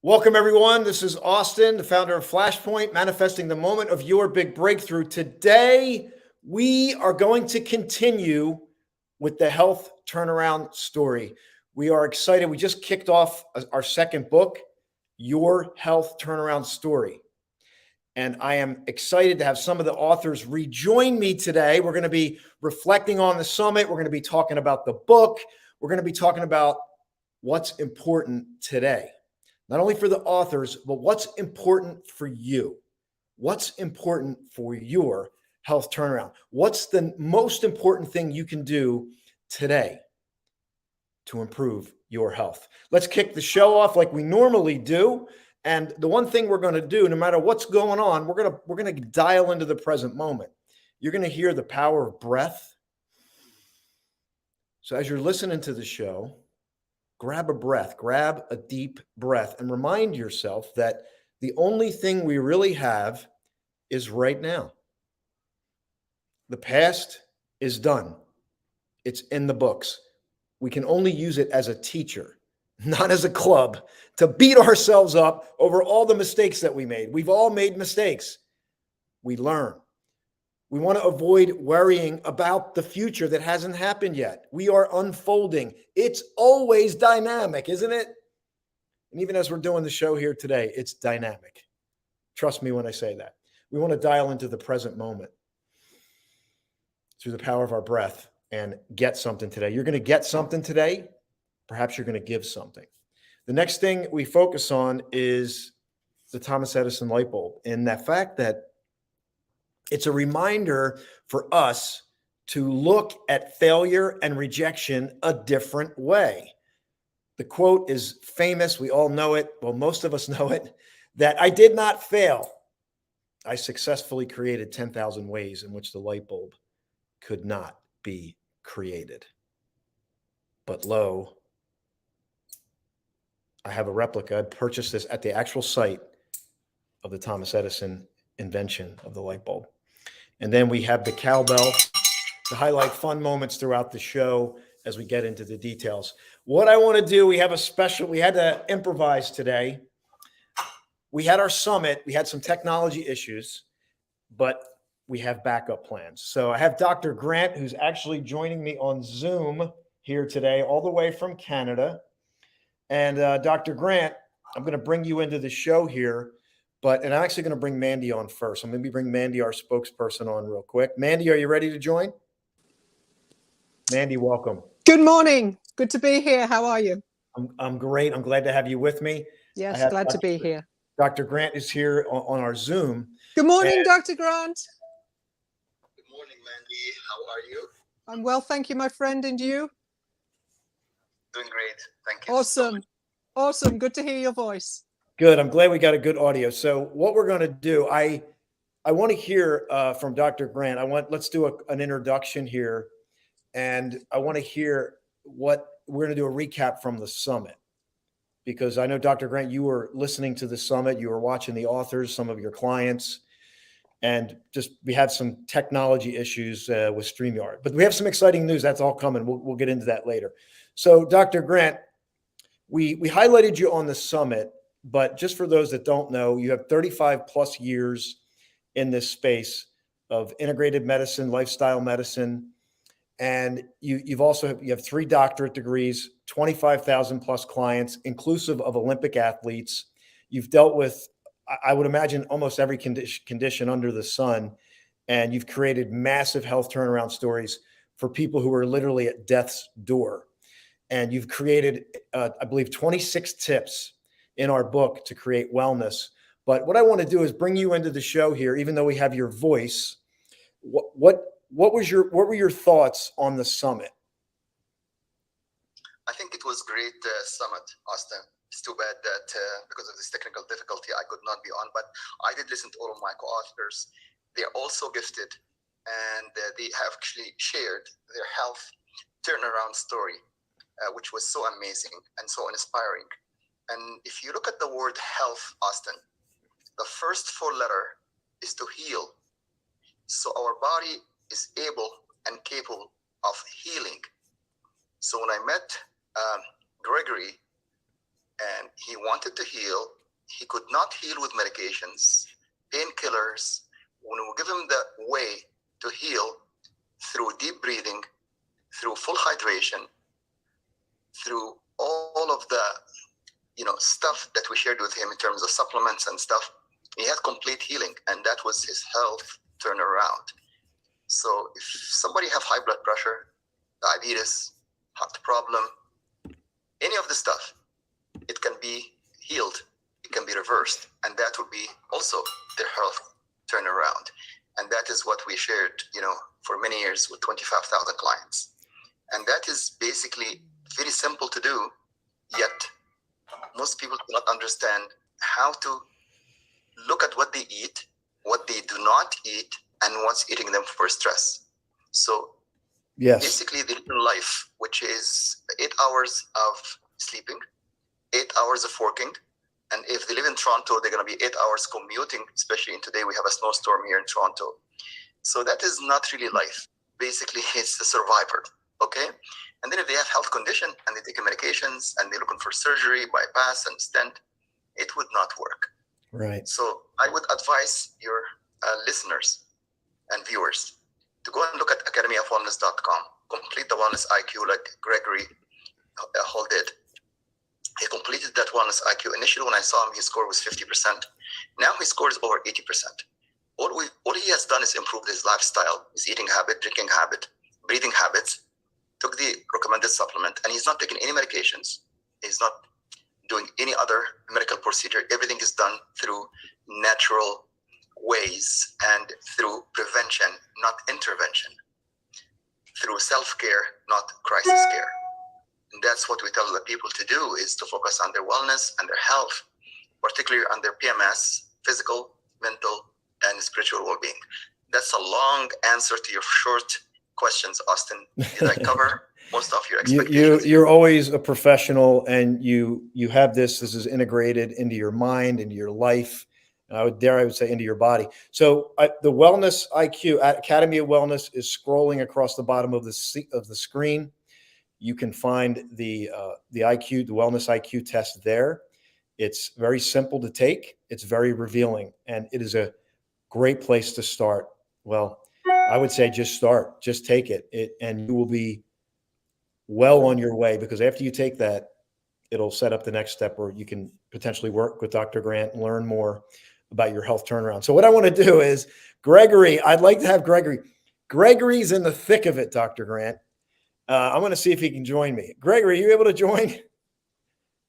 Welcome, everyone. This is Austin, the founder of Flashpoint, manifesting the moment of your big breakthrough. Today, we are going to continue with the health turnaround story. We are excited. We just kicked off our second book, Your Health Turnaround Story. And I am excited to have some of the authors rejoin me today. We're going to be reflecting on the summit. We're going to be talking about the book. We're going to be talking about what's important today. Not only for the authors, but what's important for you. What's important for your health turnaround? What's the most important thing you can do today to improve your health? Let's kick the show off like we normally do. And the one thing we're going to do, no matter what's going on, we're going to dial into the present moment. You're going to hear the power of breath. So as you're listening to the show, grab a breath, grab a deep breath, and remind yourself that the only thing we really have is right now. The past is done. It's in the books. We can only use it as a teacher, not as a club, to beat ourselves up over all the mistakes that we made. We've all made mistakes. We learn. We want to avoid worrying about the future that hasn't happened yet. We are unfolding. It's always dynamic, isn't it? And even as we're doing the show here today, it's dynamic. Trust me when I say that. We want to dial into the present moment through the power of our breath and get something today. You're going to get something today. Perhaps you're going to give something. The next thing we focus on is the Thomas Edison light bulb, and that fact that it's a reminder for us to look at failure and rejection a different way. The quote is famous. We all know it. Well, most of us know it, that I did not fail. I successfully created 10,000 ways in which the light bulb could not be created. But lo, I have a replica. I purchased this at the actual site of the Thomas Edison invention of the light bulb. And then we have the cowbell to highlight fun moments throughout the show as we get into the details. What I want to do, we had to improvise today. We had our summit, we had some technology issues, but we have backup plans. So I have Dr. Grant, who's actually joining me on Zoom here today, all the way from Canada. And Dr. Grant, I'm going to bring you into the show here. And I'm actually going to bring Mandy on first. I'm going to bring Mandy, our spokesperson, on real quick. Mandy, are you ready to join? Mandy, welcome. Good morning. Good to be here. How are you? I'm great. I'm glad to have you with me. Yes, glad to be here. Dr. Grant is here on our Zoom. Good morning, Dr. Grant. Good morning, Mandy. How are you? I'm well, thank you, my friend. And you? Doing great. Thank you. Awesome. Awesome. Good to hear your voice. Good. I'm glad we got a good audio. So what we're going to do, I want to hear from Dr. Grant. Let's do an introduction here. And I want to hear we're going to do a recap from the summit. Because I know, Dr. Grant, you were listening to the summit. You were watching the authors, some of your clients. And we had some technology issues with StreamYard. But we have some exciting news. That's all coming. We'll get into that later. So, Dr. Grant, we highlighted you on the summit. But just for those that don't know, you have 35 plus years in this space of integrated medicine, lifestyle medicine. And you have 3 doctorate degrees, 25,000 plus clients, inclusive of Olympic athletes. You've dealt with, I would imagine, almost every condition under the sun. And you've created massive health turnaround stories for people who are literally at death's door. And you've created, I believe, 26 tips in our book to create wellness. But what I want to do is bring you into the show here, even though we have your voice. What were your thoughts on the summit? I think it was great summit, Austin. It's too bad that because of this technical difficulty, I could not be on, but I did listen to all of my co-authors. They're also gifted, and they have actually shared their health turnaround story, which was so amazing and so inspiring. And if you look at the word health, Austin, the first 4 letters is to heal. So our body is able and capable of healing. So when I met Gregory and he wanted to heal. He could not heal with medications, painkillers. When we give him the way to heal through deep breathing, through full hydration, through all of the stuff that we shared with him in terms of supplements and stuff, he had complete healing, and that was his health turnaround. So if somebody have high blood pressure, diabetes, heart problem, any of the stuff, it can be healed, it can be reversed, and that would be also their health turnaround. And that is what we shared, for many years with 25,000 clients. And that is basically very simple to do, yet most people do not understand how to look at what they eat, what they do not eat, and what's eating them for stress. So Yes. basically they live a life which is 8 hours of sleeping, 8 hours of working, and if they live in Toronto, they're going to be 8 hours commuting, especially in today we have a snowstorm here in Toronto. So that is not really life. Basically, it's a survivor, okay? And then if they have health condition and they take medications and they're looking for surgery, bypass, and stent, it would not work. Right. So I would advise your listeners and viewers to go and look at academyofwellness.com, complete the Wellness IQ like Gregory Hall did. He completed that Wellness IQ. Initially, when I saw him, his score was 50%. Now his score is over 80%. All he has done is improved his lifestyle, his eating habit, drinking habit, breathing habits, took the recommended supplement, and he's not taking any medications. He's not doing any other medical procedure. Everything is done through natural ways and through prevention, not intervention. Through self-care, not crisis care. And that's what we tell the people to do, is to focus on their wellness and their health, particularly on their PMS, physical, mental, and spiritual well-being. That's a long answer to your short questions, Austin. Did I cover most of your expectations? You're always a professional, and you have this is integrated into your mind, into your life. I would say into your body. So the Wellness IQ Academy of Wellness is scrolling across the bottom of the screen. You can find the IQ, the Wellness IQ test there. It's very simple to take. It's very revealing, and it is a great place to start. Well, I would say just start, just take it, and you will be well on your way, because after you take that, it'll set up the next step where you can potentially work with Dr. Grant and learn more about your health turnaround. So what I want to do is, Gregory, I'd like to have Gregory. Gregory's in the thick of it, Dr. Grant. I'm going to see if he can join me. Gregory, are you able to join?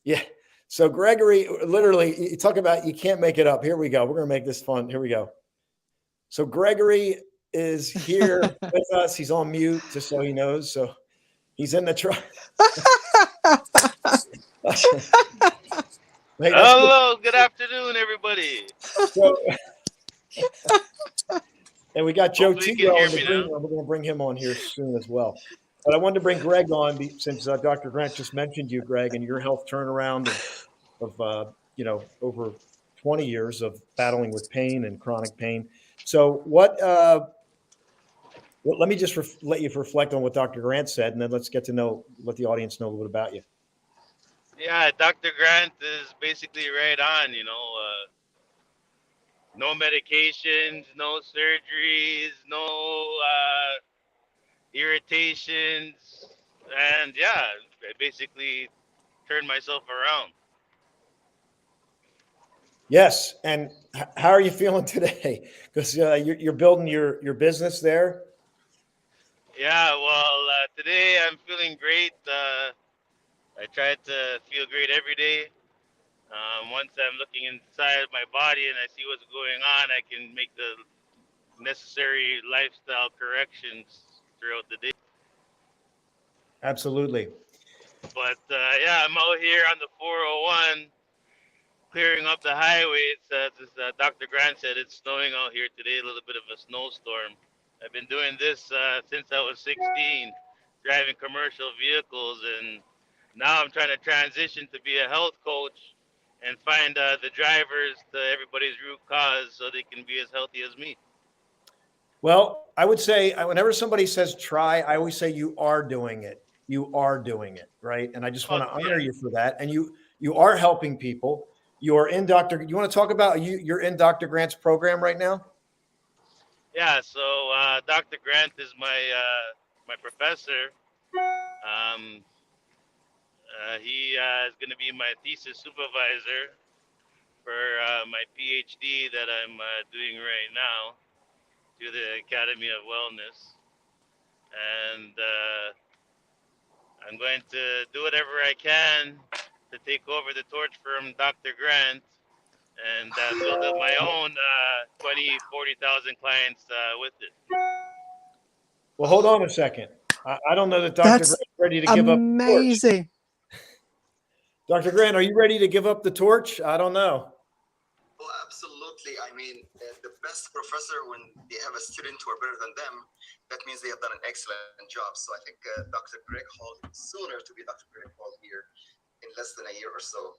Yeah. So Gregory, literally, you talk about you can't make it up. Here we go. We're going to make this fun. Here we go. So Gregory is here with us. He's on mute, just so he knows. So he's in the truck. Hello, good afternoon, everybody. So, and we got Joe Hopefully you T. can on hear the me green now. room. We're going to bring him on here soon as well. But I wanted to bring Greg on since Dr. Grant just mentioned you, Greg, and your health turnaround of over 20 years of battling with pain and chronic pain. So let me just let you reflect on what Dr. Grant said, and then let's let the audience know a little bit about you. Yeah, Dr. Grant is basically right on, no medications, no surgeries, no irritations, and yeah, I basically turned myself around. Yes, and how are you feeling today? Because you're building your business there. Yeah, well, today I'm feeling great. I try to feel great every day. Once I'm looking inside my body and I see what's going on, I can make the necessary lifestyle corrections throughout the day. Absolutely. But yeah, I'm out here on the 401 clearing up the highway. It's as Dr. Grant said, it's snowing out here today, a little bit of a snowstorm. I've been doing this since I was 16, driving commercial vehicles, and now I'm trying to transition to be a health coach and find the drivers to everybody's root cause so they can be as healthy as me. Well, I would say whenever somebody says try, I always say you are doing it. You are doing it, right? And I just want to honor you for that. And you You are helping people. You are in Dr. You want to talk about you're in Dr. Grant's program right now? Yeah, so Dr. Grant is my professor. Um, he is going to be my thesis supervisor for my PhD that I'm doing right now through the Academy of Wellness, and I'm going to do whatever I can to take over the torch from Dr. Grant and build up my own 20, 40,000 clients with it. Well, hold on a second. I don't know that Dr. That's Grant's ready to give up the torch. amazing. Dr. Grant, are you ready to give up the torch? I don't know. Well, absolutely. I mean, the best professor, when they have a student who are better than them, that means they have done an excellent job. So I think Dr. Greg Hall, sooner to be Dr. Greg Hall here in less than a year or so,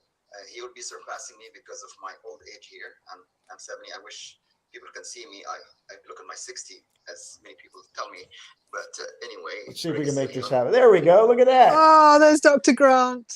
he will be surpassing me because of my old age here. I'm 70. I wish people can see me. I look at my 60, as many people tell me. But anyway. Let's see if we can make this happen. There we go. Look at that. Oh, there's Dr. Grant.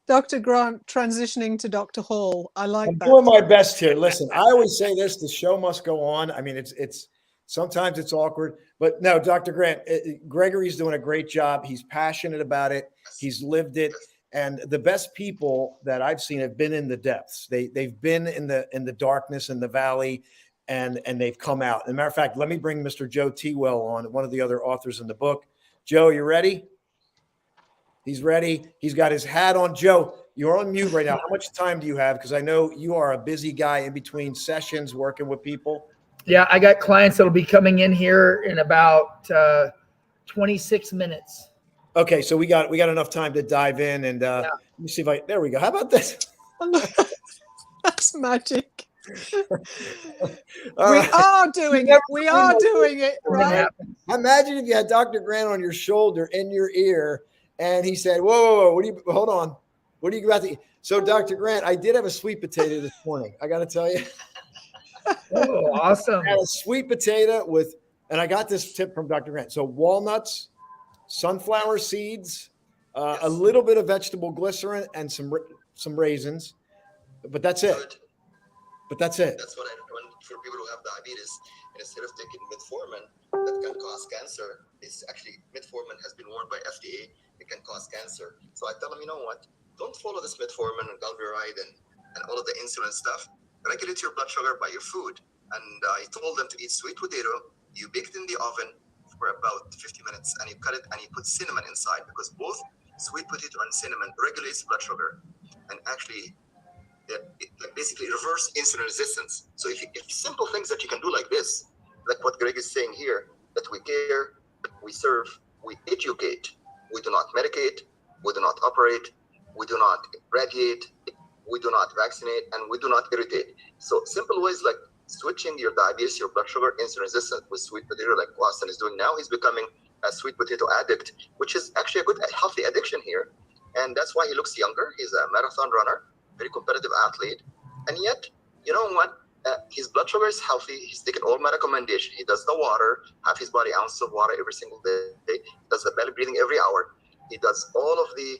Dr. Grant transitioning to Dr. Hall. I like I'm that. doing my best here. Listen, I always say this: the show must go on. I mean, it's sometimes it's awkward, but no, Dr. Grant, Gregory's doing a great job. He's passionate about it. He's lived it, and the best people that I've seen have been in the depths. They've been in the darkness in the valley, and they've come out. As a matter of fact, let me bring Mr. Joe Tewell on, one of the other authors in the book. Joe, you ready? He's ready. He's got his hat on. Joe, you're on mute right now. How much time do you have? Because I know you are a busy guy in between sessions working with people. Yeah, I got clients that'll be coming in here in about 26 minutes. Okay, so we got enough time to dive in and let me see if there we go. How about this? That's magic. All We right. are doing it. We are doing it, right? Imagine if you had Dr. Grant on your shoulder, in your ear, and he said, whoa, hold on. What are you about to eat? So, Dr. Grant, I did have a sweet potato this morning. I got to tell you. Oh, awesome. I had a sweet potato and I got this tip from Dr. Grant. So walnuts, sunflower seeds, a little bit of vegetable glycerin, and some raisins. But that's it. Good. But that's it. That's what I recommend for people who have diabetes. Instead of taking metformin that can cause cancer, it's actually metformin has been warned by FDA. It can cause cancer. So I tell them, you know what? Don't follow this metformin and glyburide and all of the insulin stuff. Regulate your blood sugar by your food. And I told them to eat sweet potato. You bake it in the oven for about 50 minutes, and you cut it and you put cinnamon inside, because both sweet potato and cinnamon regulates blood sugar and actually basically reverse insulin resistance. So if simple things that you can do like this, like what Greg is saying here, that we care, we serve, we educate, we do not medicate, we do not operate, we do not radiate, we do not vaccinate, and we do not irritate. So simple ways like switching your diabetes, your blood sugar, insulin resistance with sweet potato, like Austin is doing now. He's becoming a sweet potato addict, which is actually a good, healthy addiction here. And that's why he looks younger. He's a marathon runner, very competitive athlete. And yet, you know what? His blood sugar is healthy. He's taking all my recommendation. He does the water, half his body ounce of water every single day. He does the belly breathing every hour. He does all of the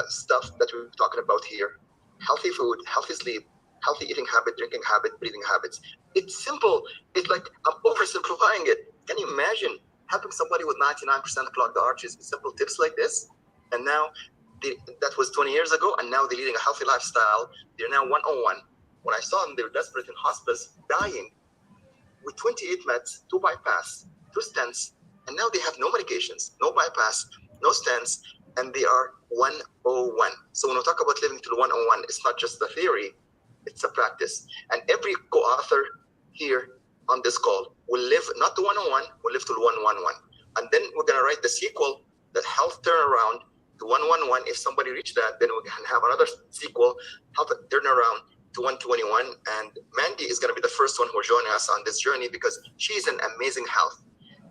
stuff that we're talking about here. Healthy food, healthy sleep, healthy eating habit, drinking habit, breathing habits. It's simple. It's like I'm oversimplifying it. Can you imagine helping somebody with 99% clogged arteries with simple tips like this? And now that was 20 years ago, and now they're leading a healthy lifestyle. They're now 101. When I saw them, they were desperate in hospice, dying with 28 meds, 2 bypass, 2 stents, and now they have no medications, no bypass, no stents, and they are 101. So when we talk about living to the 101, it's not just the theory, it's a practice. And every co-author here on this call will live not to 101, will live to the 111. And then we're going to write the sequel, the health turnaround to 111. If somebody reached that, then we can have another sequel, health turnaround to 121. And Mandy is going to be the first one who will join us on this journey, because she's an amazing health.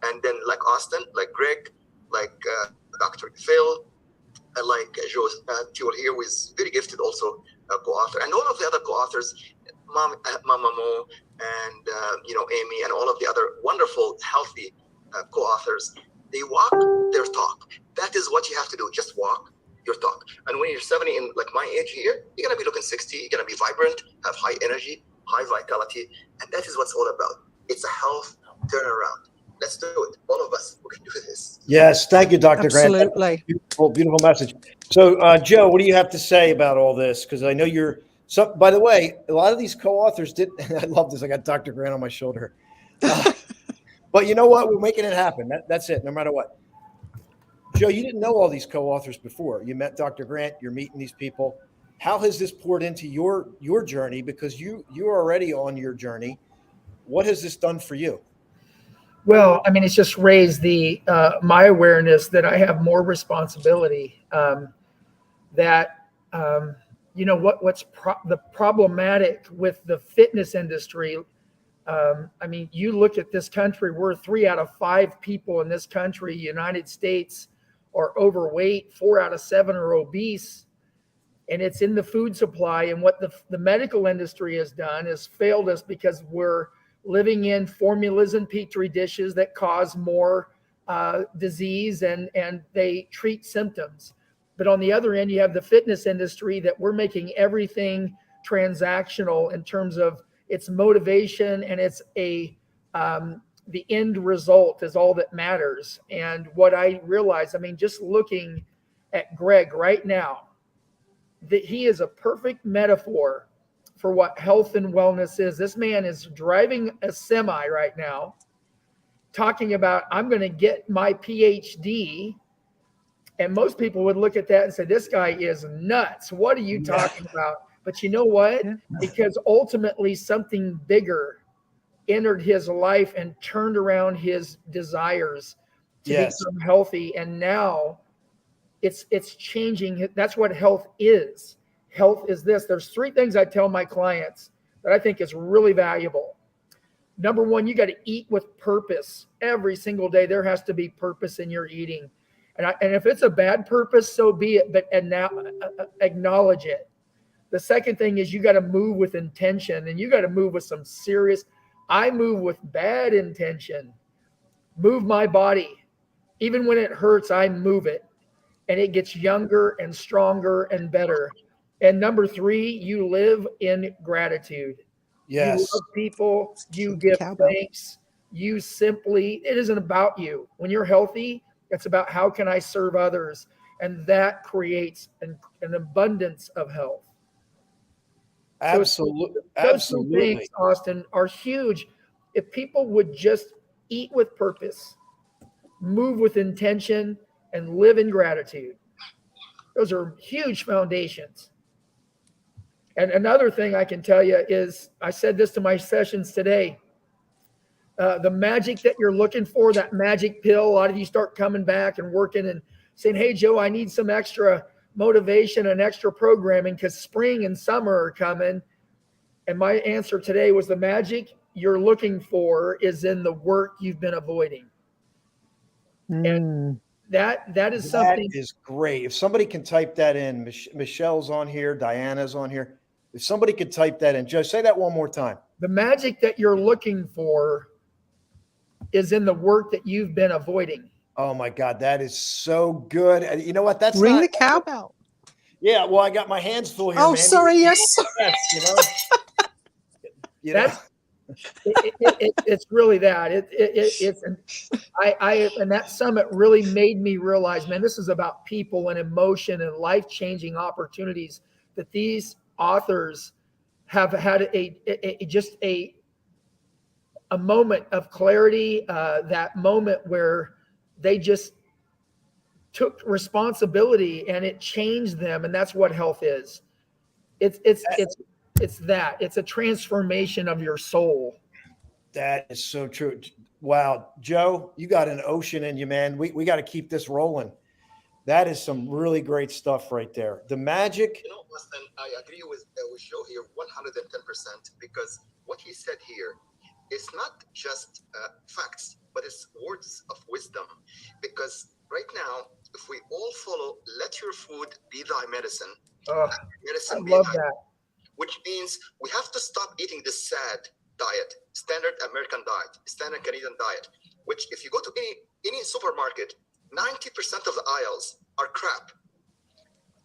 And then like Austin, like Greg, like Dr. Phil, like Joe Tewell here, who is very gifted also co-author, and all of the other co-authors, Mama Mo, and Amy, and all of the other wonderful, healthy co-authors. They walk their talk. That is what you have to do. Just walk your talk. And when you're 70 and like my age here, you're gonna be looking 60, you're gonna be vibrant, have high energy, high vitality, and that is what's all about. It's a health turnaround. Let's do it. All of us, we can do this. Yes, thank you, Dr. Grant. Absolutely. Beautiful, beautiful message. So, Joe, what do you have to say about all this? Because I know you're. So, by the way, a lot of these co-authors did. I love this. I got Dr. Grant on my shoulder. But you know what? We're making it happen. That's it. No matter what. Joe, you didn't know all these co-authors before. You met Dr. Grant. You're meeting these people. How has this poured into your journey? Because you're already on your journey. What has this done for you? Well, I mean, it's just raised the my awareness that I have more responsibility. You know what's the problematic with the fitness industry. I mean, you look at this country, we're 3 out of 5 people in this country, United States, are overweight, 4 out of 7 are obese, and it's in the food supply. And what the medical industry has done is failed us because we're living in formulas and petri dishes that cause more disease, and they treat symptoms. But on the other end, you have the fitness industry that we're making everything transactional in terms of its motivation, and it's the end result is all that matters. And what I realized, I mean, just looking at Greg right now, that he is a perfect metaphor for what health and wellness is. This man is driving a semi right now, talking about, I'm going to get my PhD. And most people would look at that and say, this guy is nuts. What are you talking about? But you know what? Because ultimately something bigger entered his life and turned around his desires to become healthy. And now it's changing. That's what health is. Health is this. There's 3 things I tell my clients that I think is really valuable. Number 1, you got to eat with purpose. Every single day, there has to be purpose in your eating. And if it's a bad purpose, so be it, but now acknowledge it. The second thing is you got to move with intention, and you got to move with some serious. I move with bad intention. Move my body. Even when it hurts, I move it, and it gets younger and stronger and better. And number 3, you live in gratitude. Yes. You love people. You give thanks. You simply, it isn't about you. When you're healthy, it's about how can I serve others? And that creates an abundance of health. Absolutely. So those 2 things, Austin, are huge. If people would just eat with purpose, move with intention, and live in gratitude, those are huge foundations. And another thing I can tell you is, I said this to my sessions today, the magic that you're looking for, that magic pill, a lot of you start coming back and working and saying, hey, Joe, I need some extra motivation and extra programming because spring and summer are coming. And my answer today was, the magic you're looking for is in the work you've been avoiding. And that is something. That is great. If somebody can type that in, Michelle's on here, Diana's on here. If somebody could type that in, Joe, say that one more time. The magic that you're looking for is in the work that you've been avoiding. Oh my God, that is so good. And you know what? That's Ring the cowbell. Yeah, well, I got my hands full here. Oh, man. sorry. Yes. You know. It's really that. And that summit really made me realize, man, this is about people and emotion and life-changing opportunities that these authors have had a moment of clarity, that moment where they just took responsibility and it changed them. And that's what health is. It's that. It's a transformation of your soul. That is so true. Wow. Joe, you got an ocean in you, man. We got to keep this rolling. That is some really great stuff right there. The magic. You know, Austin, I agree with Joe here 110%, because what he said here is not just facts, but it's words of wisdom. Because right now, if we all follow, let your food be thy medicine. Medicine I love that. Which means we have to stop eating this sad diet, standard American diet, standard Canadian diet, which if you go to any supermarket, 90% of the aisles are crap.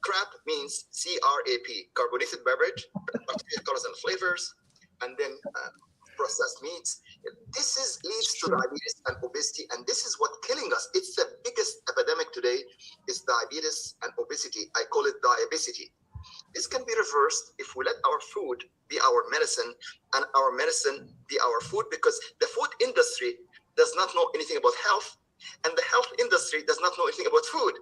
CRAP means C-R-A-P, carbonated beverage, artificial colors and flavors, and then processed meats. This leads to diabetes and obesity, and this is what's killing us. It's the biggest epidemic today is diabetes and obesity. I call it diabesity. This can be reversed if we let our food be our medicine and our medicine be our food, because the food industry does not know anything about health, and the health industry does not know anything about food.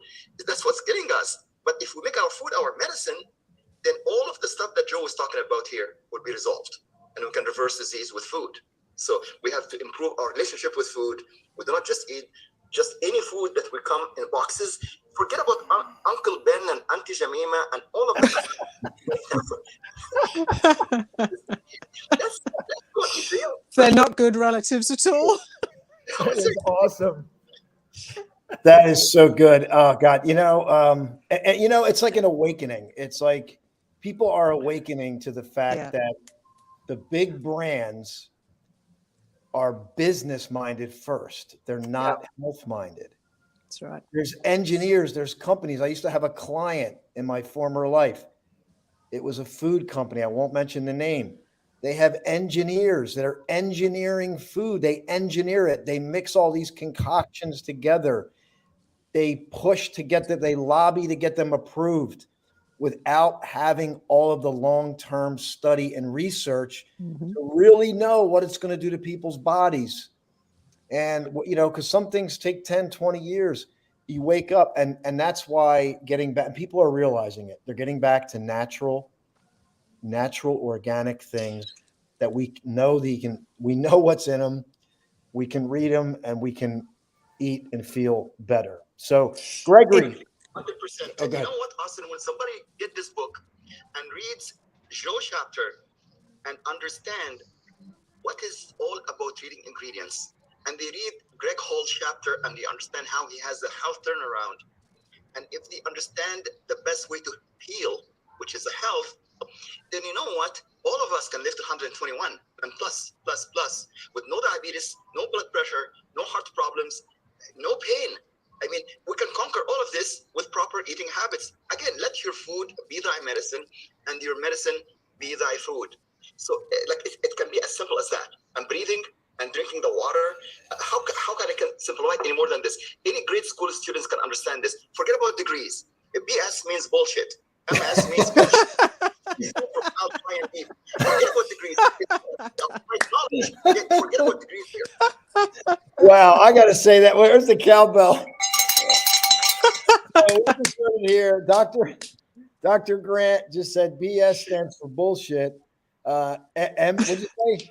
That's what's killing us. But if we make our food our medicine, then all of the stuff that Joe was talking about here would be resolved, and we can reverse disease with food. So we have to improve our relationship with food. We do not just eat just any food that will come in boxes. Forget about Uncle Ben and Auntie Jamima and all of that. that's what we feel. They're not good relatives at all. That is awesome. That is so good. Oh God, it's like an awakening. It's like people are awakening to the fact that the big brands are business minded first. They're not health minded. That's right. There's engineers, there's companies. I used to have a client in my former life. It was a food company. I won't mention the name. They have engineers that are engineering food. They engineer it. They mix all these concoctions together. They push to get that. They lobby to get them approved without having all of the long-term study and research to really know what it's going to do to people's bodies. And, because some things take 10, 20 years. You wake up, and that's why getting back, people are realizing it. They're getting back to natural, organic things that we know we know what's in them. We can read them, and we can eat and feel better. So, Gregory. 100%. And you know what, Austin, when somebody get this book and reads Joe's chapter and understand what is all about reading ingredients, and they read Greg Hall's chapter and they understand how he has the health turnaround, and if they understand the best way to heal, which is the health, then you know what? All of us can live to 121 and plus, with no diabetes, no blood pressure, no heart problems, no pain. I mean, we can conquer all of this with proper eating habits. Again, let your food be thy medicine and your medicine be thy food. So it can be as simple as that. I'm breathing and drinking the water. How can I simplify it any more than this? Any grade school students can understand this. Forget about degrees. BS means bullshit. MS means bullshit. Forget about degrees. Forget about degrees here. Wow, I got to say that. Where's the cowbell? Here, Dr. Grant just said BS stands for bullshit. What'd you say?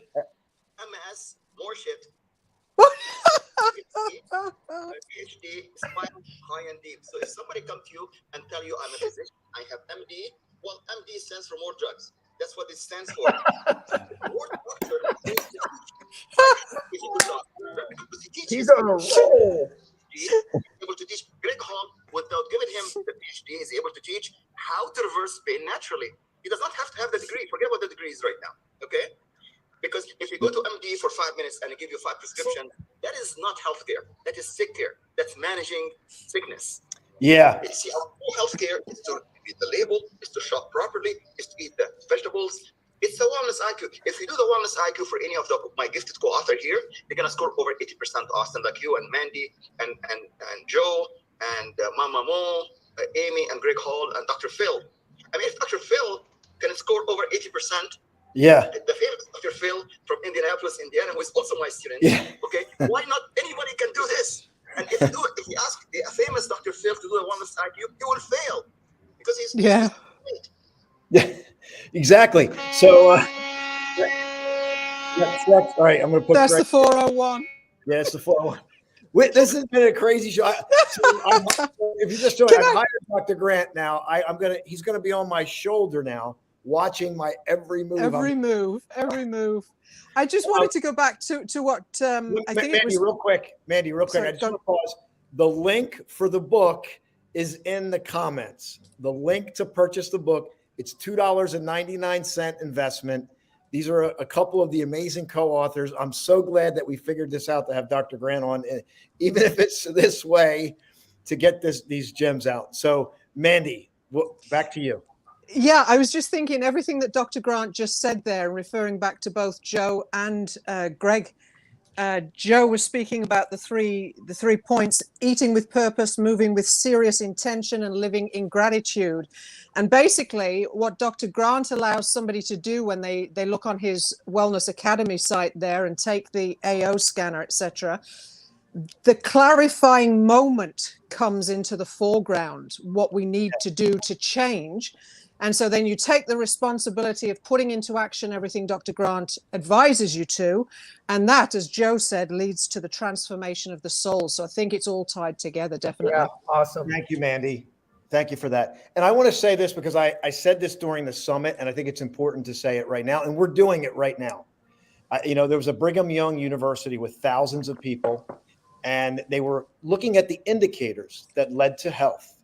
MS, more shit. PhD, spinal, high and deep. So if somebody comes to you and tell you I'm a physician, I have MD, well, MD stands for more drugs. That's what it stands for. More doctor is to teach. He's on a roll. He's able to teach. Greg Hall, without giving him the PhD, is able to teach how to reverse pain naturally. He does not have to have the degree. Forget about the degrees right now, okay? Because if you go to MD for 5 minutes and he give you 5 prescriptions, that is not healthcare. That is sick care. That's managing sickness. Yeah. See, our whole healthcare is to read the label, is to shop properly, is to eat the vegetables. It's the wellness IQ. If you do the wellness IQ for any of my gifted co-author here, they're gonna score over 80%, Austin, like you and Mandy and Joe and Mama Mo, Amy and Greg Hall and Dr. Phil. I mean, if Dr. Phil can score over 80%, yeah, the famous Dr. Phil from Indianapolis, Indiana, who is also my student. Yeah. Okay, why not anybody can do this? And if you ask the famous Dr. Phil to do a wellness IQ, he will fail because he's Yeah. Yeah, exactly. So that's all right. I'm going to put That's the 401. Yeah, it's the 401. This has been a crazy show. If you just joined, I hired Dr. Grant now. He's gonna be on my shoulder now, watching my every move. Every move. I just wanted to go back to what I think it was. Mandy, real quick. Sorry, I just want to pause. The link for the book is in the comments. The link to purchase the book. It's $2.99 investment. These are a couple of the amazing co-authors. I'm so glad that we figured this out to have Dr. Grant on, even if it's this way, to get these gems out. So, Mandy, Well, back to you. Yeah, I was just thinking everything that Dr. Grant just said there, referring back to both Joe and Greg. Joe was speaking about the three points: eating with purpose, moving with serious intention, and living in gratitude. And basically, what Dr. Grant allows somebody to do when they look on his Wellness Academy site there and take the AO scanner, etc., the clarifying moment comes into the foreground, what we need to do to change. And so then you take the responsibility of putting into action everything Dr. Grant advises you to. And that, as Joe said, leads to the transformation of the soul. So I think it's all tied together, definitely. Yeah, awesome. Thank you, Mandy. Thank you for that. And I want to say this because I said this during the summit, and I think it's important to say it right now. And we're doing it right now. There was a Brigham Young University with thousands of people, and they were looking at the indicators that led to health.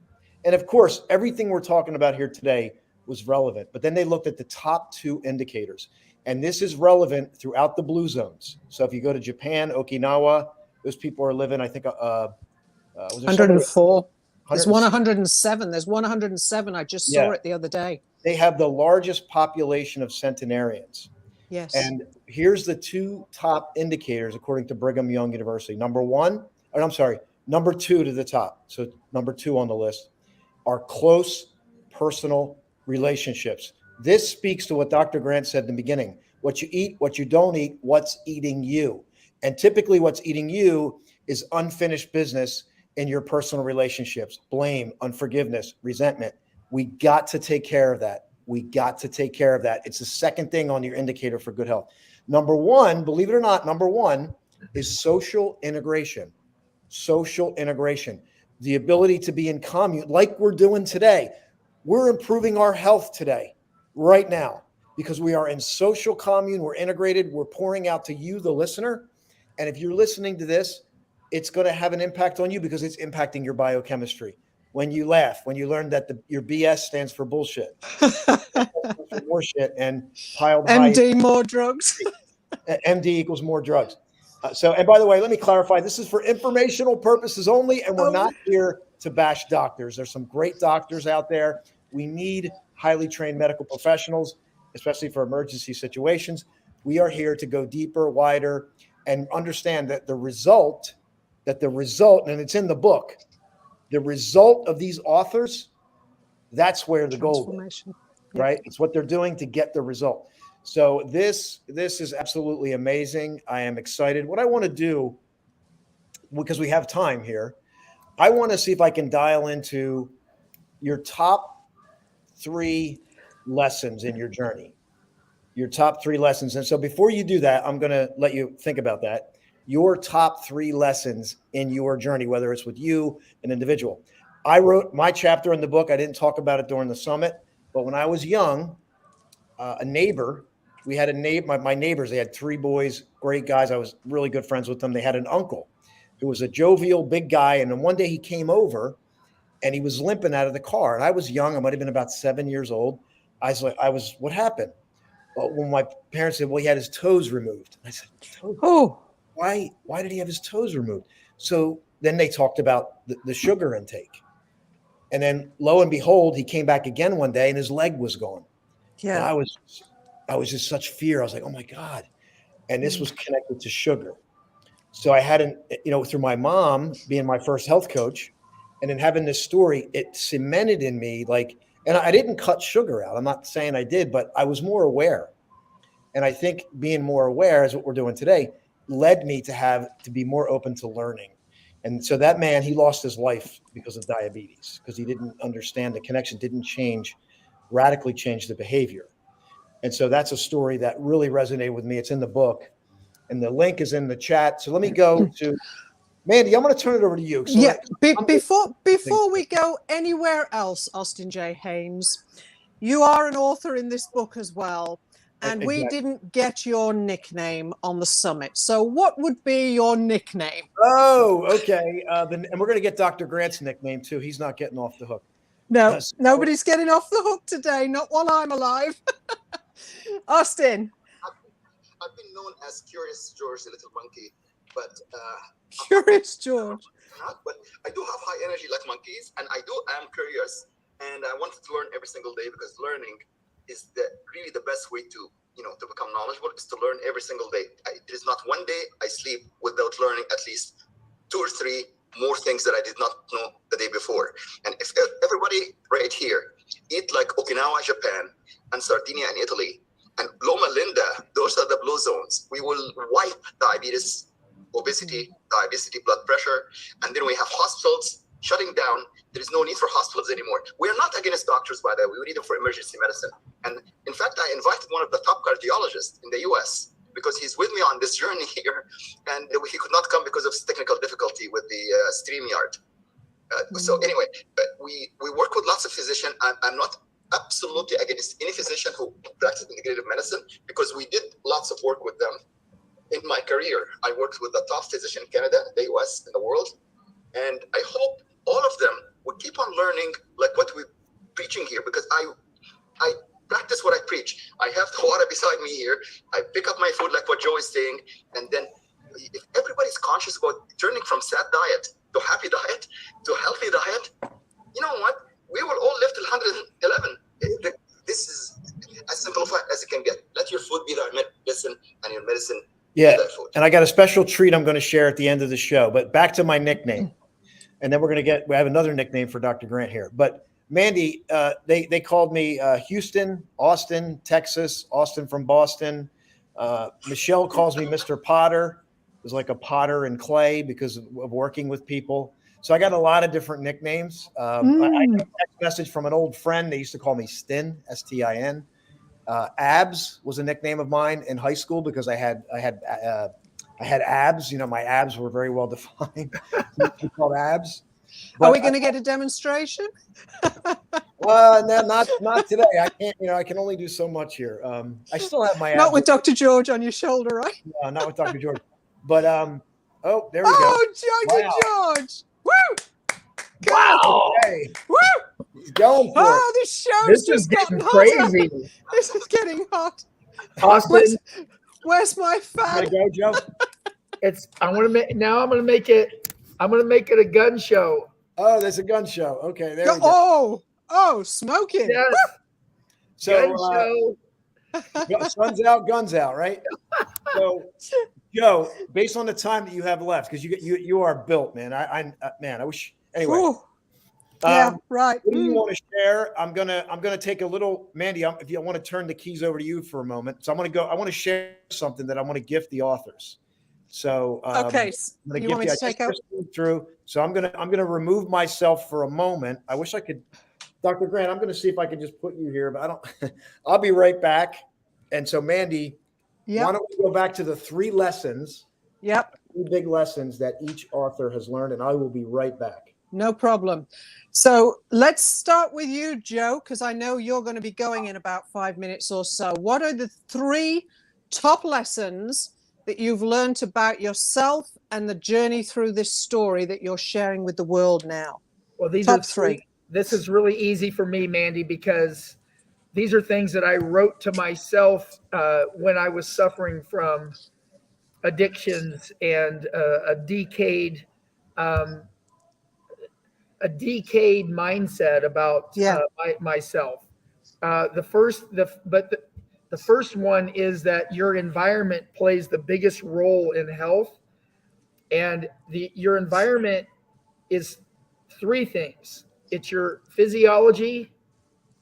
And of course, everything we're talking about here today was relevant, but then they looked at the top 2 indicators, and this is relevant throughout the blue zones. So if you go to Japan, Okinawa, those people are living, I think, was there 104. There's 107. There's 107. I just saw it the other day. They have the largest population of centenarians. Yes. And here's the 2 top indicators, according to Brigham Young University. Number 2 to the top. So number 2 on the list are close personal relationships. This speaks to what Dr. Grant said in the beginning: what you eat, what you don't eat, what's eating you. And typically what's eating you is unfinished business in your personal relationships: blame, unforgiveness, resentment. We got to take care of that. We got to take care of that. It's the second thing on your indicator for good health. Number 1, believe it or not, number 1 is social integration. Social integration, the ability to be in commune like we're doing today. We're improving our health today, right now, because we are in social commune. We're integrated. We're pouring out to you, the listener. And if you're listening to this, it's going to have an impact on you because it's impacting your biochemistry. When you laugh, when you learn that your BS stands for bullshit, more shit, and piled MD, more drugs. MD equals more drugs. And by the way, let me clarify, this is for informational purposes only, and we're not here to bash doctors. There's some great doctors out there. We need highly trained medical professionals, especially for emergency situations. We are here to go deeper, wider, and understand that the result, and it's in the book, the result of these authors, that's where the goal is, right? It's what they're doing to get the result. So this is absolutely amazing. I am excited. What I want to do, because we have time here, I want to see if I can dial into your top 3 lessons in your journey, your top 3 lessons. And so before you do that, I'm going to let you think about that. Your top 3 lessons in your journey, whether it's with you, an individual. I wrote my chapter in the book. I didn't talk about it during the summit, but when I was young, a neighbor, we had a neighbor, my neighbors, they had 3 boys, great guys. I was really good friends with them. They had an uncle who was a jovial big guy. And then one day he came over and he was limping out of the car. And I was young. I might've been about 7 years old. What happened? Well, when my parents said, well, he had his toes removed. I said, oh, why did he have his toes removed? So then they talked about the sugar intake. And then lo and behold, he came back again one day and his leg was gone. yeah. And I was just such fear. I was like, oh my God. And this was connected to sugar. So I hadn't, through my mom being my first health coach and then having this story, it cemented in me and I didn't cut sugar out. I'm not saying I did, but I was more aware. And I think being more aware is what we're doing today led me to be more open to learning. And so that man, he lost his life because of diabetes, because he didn't understand the connection, didn't radically change the behavior. And so that's a story that really resonated with me. It's in the book and the link is in the chat. So let me go to Mandy. I'm going to turn it over to you. So Before we go anywhere else, Austin J. Haynes, you are an author in this book as well. And Exactly. we didn't get your nickname on the summit. So what would be your nickname? Oh, okay. And we're going to get Dr. Grant's nickname too. He's not getting off the hook. No, nobody's getting off the hook today. Not while I'm alive. Austin. I've been known as Curious George, the little monkey, but Curious George. But I do have high energy like monkeys, and I am curious. And I wanted to learn every single day because learning is really the best way to, to become knowledgeable, is to learn every single day. There's not one day I sleep without learning at least 2 or 3 more things that I did not know the day before. And if everybody right here eat like Okinawa, Japan, and Sardinia in Italy, and Loma Linda, those are the blue zones, we will wipe diabetes, obesity, blood pressure, and then we have hospitals shutting down. There is no need for hospitals anymore. We are not against doctors, by the way. We need them for emergency medicine. And in fact, I invited one of the top cardiologists in the US because he's with me on this journey here, and he could not come because of technical difficulty with the StreamYard. So anyway, we work with lots of physicians. I'm not absolutely against any physician who practices integrative medicine, because we did lots of work with them. In my career, I worked with the top physician in Canada, the US, and the world. And I hope all of them will keep on learning like what we're preaching here, because I practice what I preach. I have the water beside me here. I pick up my food like what Joe is saying. And then if everybody's conscious about turning from sad diet to happy diet to healthy diet, you know what? We will all live till 111. This is as simplified as it can get. Let your food be thy medicine, and your medicine be thy food. And I got a special treat I'm going to share at the end of the show. But back to my nickname. And then we have another nickname for Dr. Grant here. But Mandy, they called me Houston, Austin, Texas, Austin from Boston. Michelle calls me Mr. Potter. It was like a potter and clay because of working with people. So I got a lot of different nicknames. I got a text message from an old friend. They used to call me Stin, S-T-I-N. Abs was a nickname of mine in high school because I had abs. My abs were very well defined. Called abs. Are we going to get a demonstration? No, not today. I can't. I can only do so much here. I still have my abs. Not with Dr. George on your shoulder, right? No, not with Dr. George. But oh, there we go. Oh, Dr. George! Woo! Wow! Okay. Woo! He's going for it. This show's just gotten crazy. This is getting hot. Austin, where's my fan? Go, Joe. I'm gonna make it a gun show. Oh, there's a gun show. Okay, there we go. Oh, smoking. Yes. So sun's out, guns out, right? So Joe, based on the time that you have left, because you are built, man. I wish. Anyway. Ooh. Yeah, right. What do you want to share? I'm gonna take a little, Mandy. If you want to turn the keys over to you for a moment, so I want to share something that I want to gift the authors. So okay, you want me to take over through. So I'm gonna remove myself for a moment. I wish I could, Dr. Grant. I'm gonna see if I can just put you here, but I don't. I'll be right back. And so, Mandy, why don't we go back to the 3 lessons? Yep. 3 big lessons that each author has learned, and I will be right back. No problem. So let's start with you, Joe, because I know you're going to be going in about 5 minutes or so. What are the 3 top lessons that you've learned about yourself and the journey through this story that you're sharing with the world now? Well, these top are 3. This is really easy for me, Mandy, because these are things that I wrote to myself when I was suffering from addictions and a decayed mindset about myself. The first one is that your environment plays the biggest role in health, and your environment is 3 things. It's your physiology,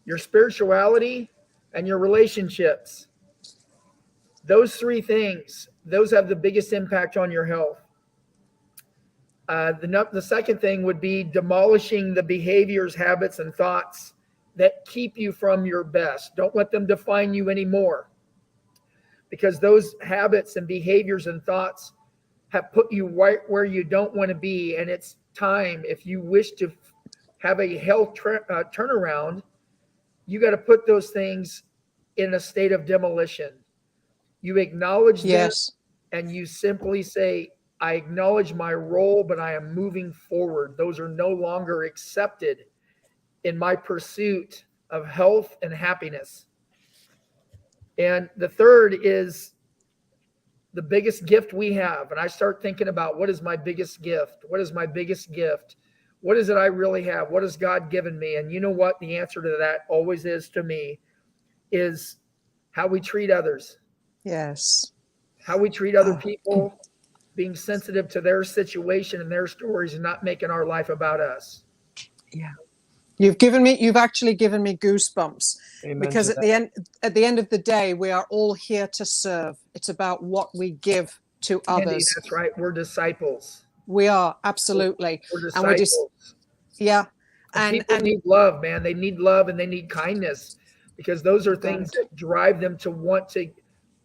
your spirituality, and your relationships. Those 3 things, those have the biggest impact on your health. The second thing would be demolishing the behaviors, habits, and thoughts that keep you from your best. Don't let them define you anymore, because those habits and behaviors and thoughts have put you right where you don't want to be. And it's time, if you wish to have a health turnaround, you got to put those things in a state of demolition. You acknowledge them, and you simply say, I acknowledge my role, but I am moving forward. Those are no longer accepted in my pursuit of health and happiness. And the third is the biggest gift we have. And I start thinking about, what is my biggest gift? What is my biggest gift? what is it I really have? What has God given me? And you know what the answer to that always is to me is how we treat others. Yes. How we treat other people, being sensitive to their situation and their stories and not making our life about us. Yeah. You've actually given me goosebumps. Amen because to at the end of the day, we are all here to serve. It's about what we give to Andy, others. that's right. We're disciples. We are, absolutely. We're And we disciples. yeah. And people need love, man. They need love and they need kindness, because those are things that drive them to want to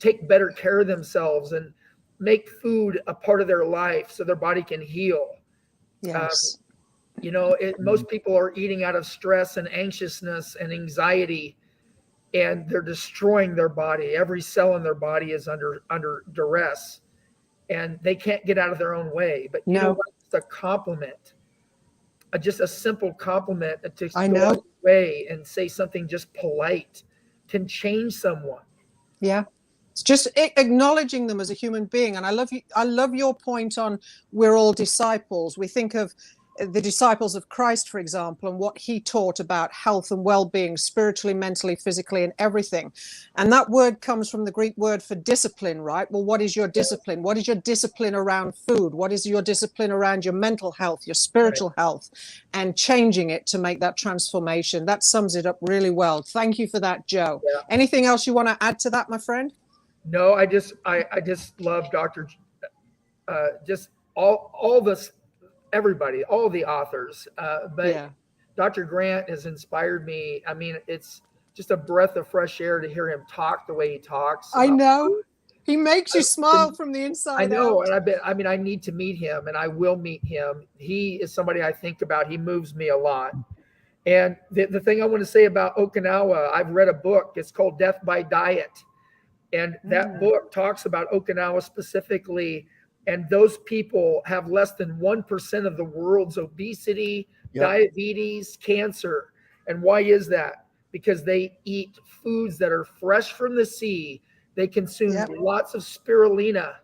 take better care of themselves and make food a part of their life so their body can heal. Yes. You know, most people are eating out of stress and anxiousness and anxiety, and they're destroying their body. Every cell in their body is under duress, and they can't get out of their own way. But you know what? It's a compliment, just a simple compliment to go out of your way and say something just polite can change someone. Yeah. It's just acknowledging them as a human being. And I love your point on we're all disciples. We think of the disciples of Christ, for example, and what he taught about health and well-being, spiritually, mentally, physically, and everything. And that word comes from the Greek word for discipline, right? Well, what is your discipline? What is your discipline around food? What is your discipline around your mental health, your spiritual health, and changing it to make that transformation? That sums it up really well. Thank you for that, Joe. Yeah. Anything else you want to add to that, my friend? No, I just love Dr. Just all this, everybody, all the authors. But Dr. Grant has inspired me. I mean, it's just a breath of fresh air to hear him talk the way he talks. I know. Food. He makes you smile from the inside out. I know. And I need to meet him, and I will meet him. He is somebody I think about. He moves me a lot. And the thing I want to say about Okinawa, I've read a book. It's called Death by Diet. And that book talks about Okinawa specifically. And those people have less than 1% of the world's obesity, diabetes, cancer. And why is that? Because they eat foods that are fresh from the sea. They consume lots of spirulina,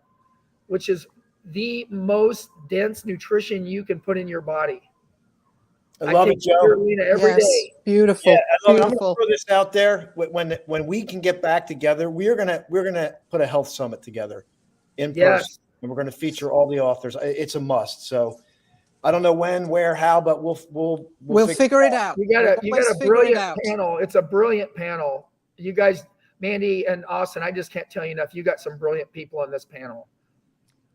which is the most dense nutrition you can put in your body. I love it, Joe. Spirulina every day. Beautiful. Yeah, I'm beautiful. going to throw this out there. When we can get back together, we're gonna put a health summit together in person, and we're going to feature all the authors. It's a must. So I don't know when, where, how, but we'll figure it out. You got a brilliant panel. It's a brilliant panel. You guys, Mandy and Austin, I just can't tell you enough. You got some brilliant people on this panel.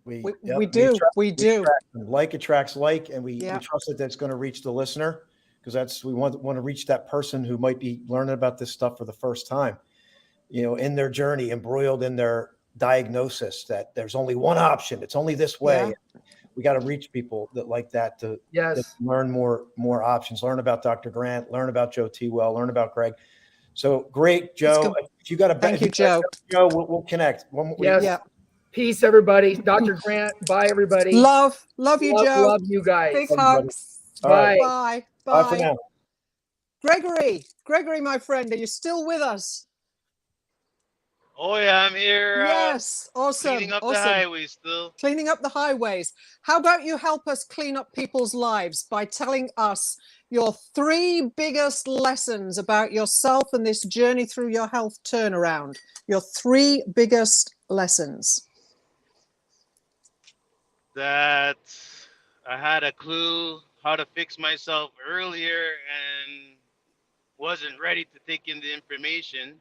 We do. Like attracts like, and we trust that that's going to reach the listener, because we want to reach that person who might be learning about this stuff for the first time, in their journey, embroiled in their diagnosis, that there's only one option. It's only this way. We got to reach people to learn more options, learn about Dr. Grant, learn about Joe T-Well, learn about Greg. So great, Joe. If you got thank you, Joe. We'll connect. Peace, everybody. Dr. Grant, bye, everybody. Love you, Joe. Love you guys. Big hugs. Bye. Bye. Bye for now. Gregory, my friend, are you still with us? Oh yeah, I'm here. Yes, awesome. Cleaning up the highways still. Cleaning up the highways. How about you help us clean up people's lives by telling us your 3 biggest lessons about yourself and this journey through your health turnaround? Your 3 biggest lessons. That I had a clue how to fix myself earlier and wasn't ready to take in the information.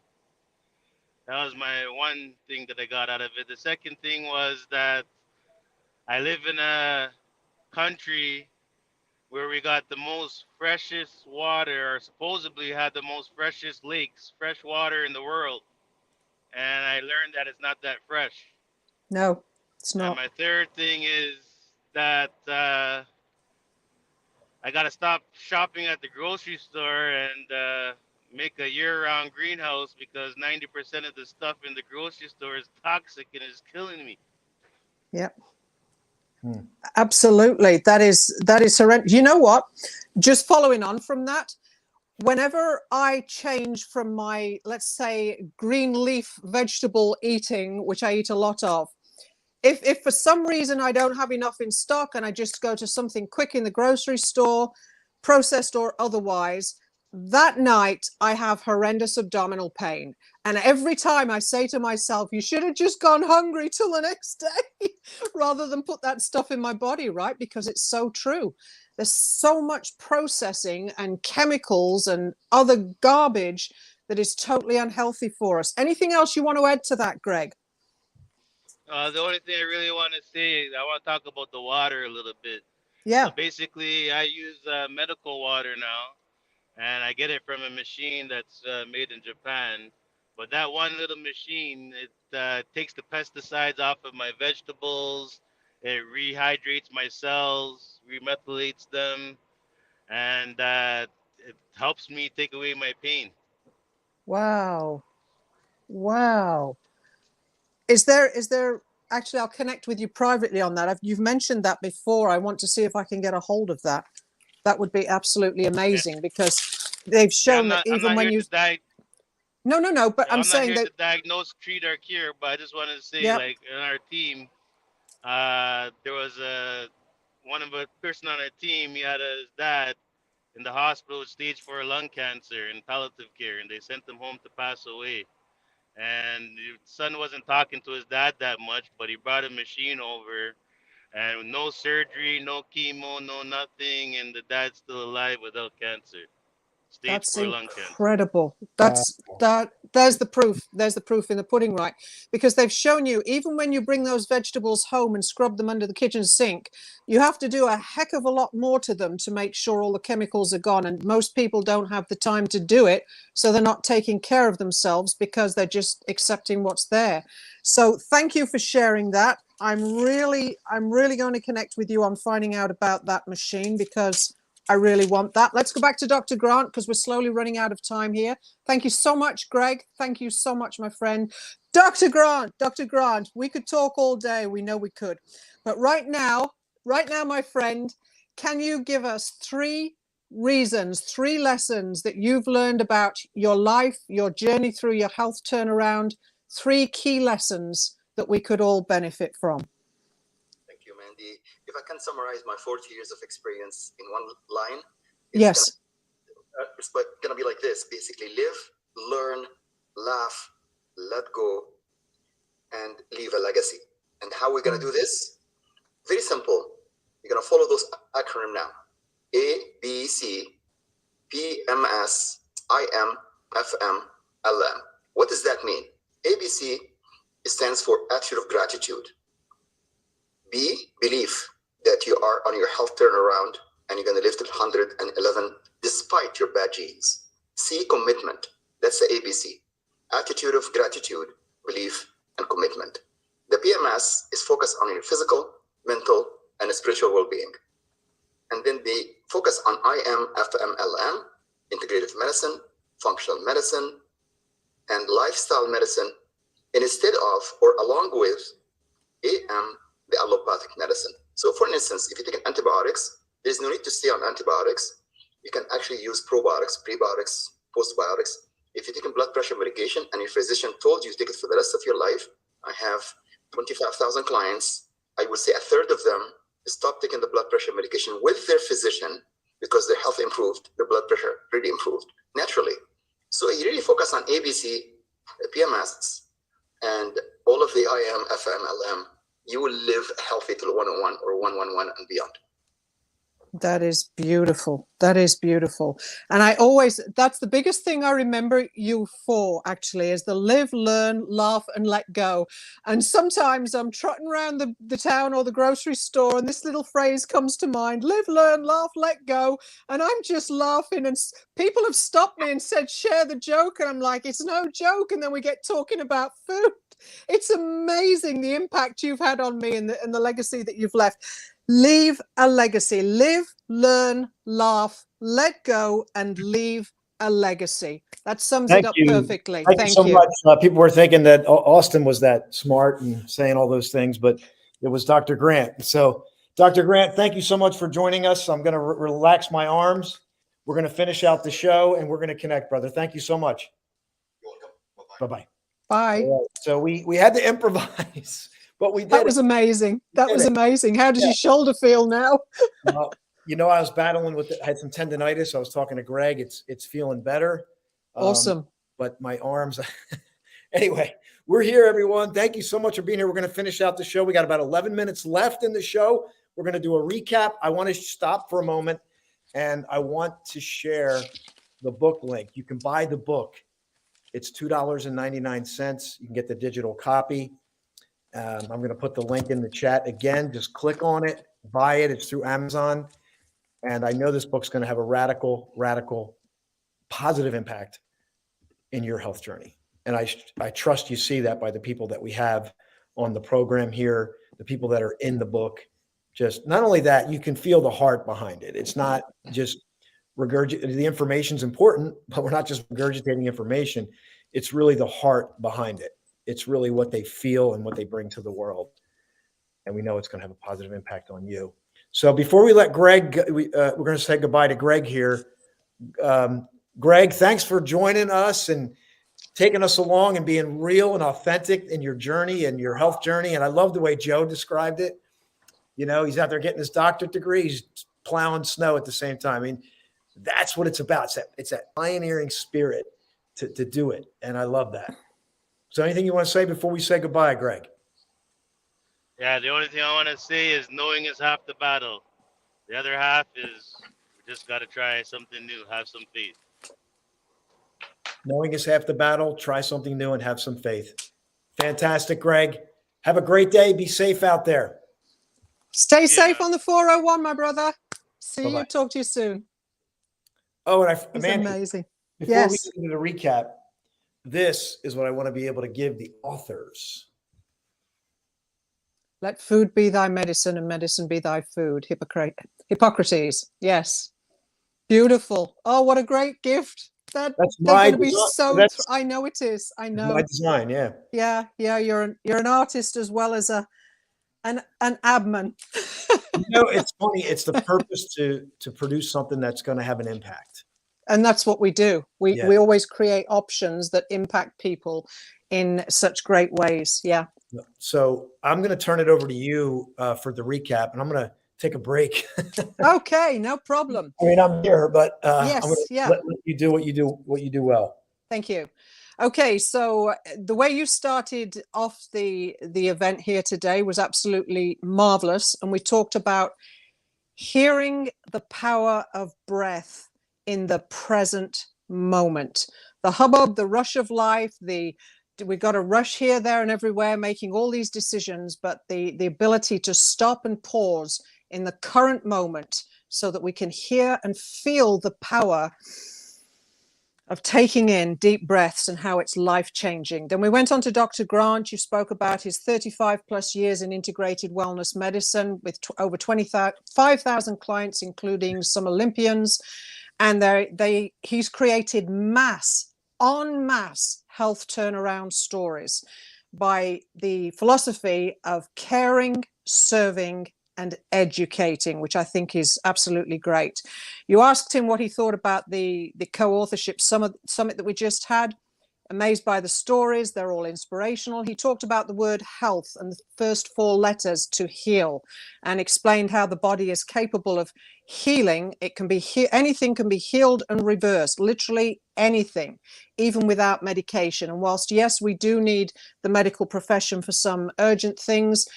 That was my one thing that I got out of it. The second thing was that I live in a country where we got the most freshest water, or supposedly had the most freshest lakes, fresh water in the world. And I learned that it's not that fresh. No, it's not. And my third thing is that I got to stop shopping at the grocery store and make a year-round greenhouse, because 90% of the stuff in the grocery store is toxic and is killing me. Yep. Absolutely. That is horrendous. You know what? Just following on from that, whenever I change from my, let's say, green leaf vegetable eating, which I eat a lot of, if for some reason I don't have enough in stock and I just go to something quick in the grocery store, processed or otherwise, that night I have horrendous abdominal pain. And every time I say to myself, you should have just gone hungry till the next day rather than put that stuff in my body, right? Because it's so true. There's so much processing and chemicals and other garbage that is totally unhealthy for us. Anything else you want to add to that, Greg? The only thing I really want to say, I want to talk about the water a little bit. Yeah. So basically, I use medical water now, and I get it from a machine that's made in Japan. But that one little machine, it takes the pesticides off of my vegetables. It rehydrates my cells, remethylates them, and it helps me take away my pain. Wow. Wow. Is there actually, I'll connect with you privately on that. You've mentioned that before. I want to see if I can get a hold of that. That would be absolutely amazing because they've shown that even when you no, but I'm not saying here that to diagnose, treat, or cure. But I just wanted to say, Yep. like in our team, there was one of a person on our team. He had his dad in the hospital with stage 4 lung cancer in palliative care, and they sent him home to pass away. And the son wasn't talking to his dad that much, but he brought a machine over, and no surgery, no chemo, no nothing, and the dad's still alive without cancer, stage that's 4 lung cancer. incredible. There's the proof. There's the proof in the pudding, right? Because they've shown you, even when you bring those vegetables home and scrub them under the kitchen sink, you have to do a heck of a lot more to them to make sure all the chemicals are gone. And most people don't have the time to do it. So they're not taking care of themselves because they're just accepting what's there. So thank you for sharing that. I'm really going to connect with you on finding out about that machine because I really want that. Let's go back to Dr. Grant because we're slowly running out of time here. Thank you so much, Greg. Thank you so much, my friend. Dr. Grant, we could talk all day. We know we could. But right now, my friend, can you give us 3 reasons, 3 lessons that you've learned about your life, your journey through your health turnaround, 3 key lessons that we could all benefit from? Thank you, Mandy. If I can summarize my 40 years of experience in one line, Yes. It's gonna be like this, basically: live, learn, laugh, let go, and leave a legacy. And how we're gonna do this? Very simple. You're gonna follow those acronym now: ABC, PMS, IM, FM, LM. What does that mean? ABC stands for attitude of gratitude. B, belief that you are on your health turnaround and you're going to live to 111 despite your bad genes. C, commitment. That's the ABC. Attitude of gratitude, belief, and commitment. The PMS is focused on your physical, mental, and spiritual well-being. And then the focus on IM, FM, LM, integrative medicine, functional medicine, and lifestyle medicine, instead of or along with AM, the allopathic medicine. So for instance, if you take antibiotics, there's no need to stay on antibiotics. You can actually use probiotics, prebiotics, postbiotics. If you're taking blood pressure medication and your physician told you to take it for the rest of your life, I have 25,000 clients. I would say a third of them stopped taking the blood pressure medication with their physician because their health improved, their blood pressure really improved naturally. So you really focus on ABC, PMS, and all of the IM, FM, LM, you will live healthy till 101 or 111 and beyond. That is beautiful. That is beautiful. And that's the biggest thing I remember you for, actually, is the live, learn, laugh, and let go. And sometimes I'm trotting around the town or the grocery store and this little phrase comes to mind: live, learn, laugh, let go. And I'm just laughing, and people have stopped me and said, share the joke. And I'm like, it's no joke. And then we get talking about food. It's amazing the impact you've had on me and the legacy that you've left. Leave a legacy. Live, learn, laugh, let go, and leave a legacy. That sums it up perfectly. Thank you so much. People were thinking that Austin was that smart and saying all those things, but it was Dr. Grant. So, Dr. Grant, thank you so much for joining us. I'm going to relax my arms. We're going to finish out the show, and we're going to connect, brother. Thank you so much. You're welcome. Bye-bye. Bye. So we had to improvise. But we did That it. was amazing. That was it. amazing. How does Yeah. your shoulder feel now? Well, you know, I was battling with I had some tendonitis. I was talking to Greg. It's feeling better. Awesome. But my arms. Anyway, we're here, everyone. Thank you so much for being here. We're going to finish out the show. We got about 11 minutes left in the show. We're going to do a recap. I want to stop for a moment, and I want to share the book link. You can buy the book. It's $2.99. You can get the digital copy. I'm going to put the link in the chat again. Just click on it, buy it. It's through Amazon. And I know this book's going to have a radical positive impact in your health journey. And I trust you see that by the people that we have on the program here, the people that are in the book. Just not only that, you can feel the heart behind it. It's not just regurgitating. The information's important, but we're not just regurgitating information. It's really the heart behind it. It's really what they feel and what they bring to the world. And we know it's going to have a positive impact on you. So before we let Greg, we're going to say goodbye to Greg here. Greg, thanks for joining us and taking us along and being real and authentic in your journey and your health journey. And I love the way Joe described it. You know, he's out there getting his doctorate degree. He's plowing snow at the same time. I mean, that's what it's about. It's that pioneering spirit to do it. And I love that. So anything you want to say before we say goodbye, Greg? Yeah, the only thing I want to say is knowing is half the battle. The other half is we just got to try something new, have some faith. Knowing is half the battle. Try something new and have some faith. Fantastic, Greg. Have a great day. Be safe out there. Stay safe on the 401, my brother. See Bye-bye. you. Talk to you soon. Oh, and It's Amanda, amazing. before Yes. we get into the recap, this is what I want to be able to give the authors. Let food be thy medicine and medicine be thy food. Hippocrates. Yes. Beautiful. Oh, what a great gift. That's my going to be design. so. That's I know it is. I know. my design. Yeah. Yeah. You're an artist as well as an admin. You know, it's funny. It's the purpose to produce something that's going to have an impact. And that's what we do. We Yeah. we always create options that impact people in such great ways. Yeah. So I'm going to turn it over to you for the recap, and I'm going to take a break. Okay, no problem. I mean, I'm here, but Yes, I'm going to yeah. let you do what you do well. Thank you. Okay, so the way you started off the event here today was absolutely marvelous, and we talked about hearing the power of breath in the present moment. The hubbub, the rush of life, we've got to rush here, there, and everywhere, making all these decisions, but the ability to stop and pause in the current moment so that we can hear and feel the power of taking in deep breaths and how it's life-changing. Then we went on to Dr. Grant. You spoke about his 35 plus years in integrated wellness medicine with over 5,000 clients, including some Olympians. And he's created en masse health turnaround stories by the philosophy of caring, serving, and educating, which I think is absolutely great. You asked him what he thought about the co-authorship summit that we just had. Amazed by the stories, they're all inspirational. He talked about the word health and the first 4 letters to heal, and explained how the body is capable of healing. It can be anything can be healed and reversed, literally anything, even without medication. And whilst yes, we do need the medical profession for some urgent things,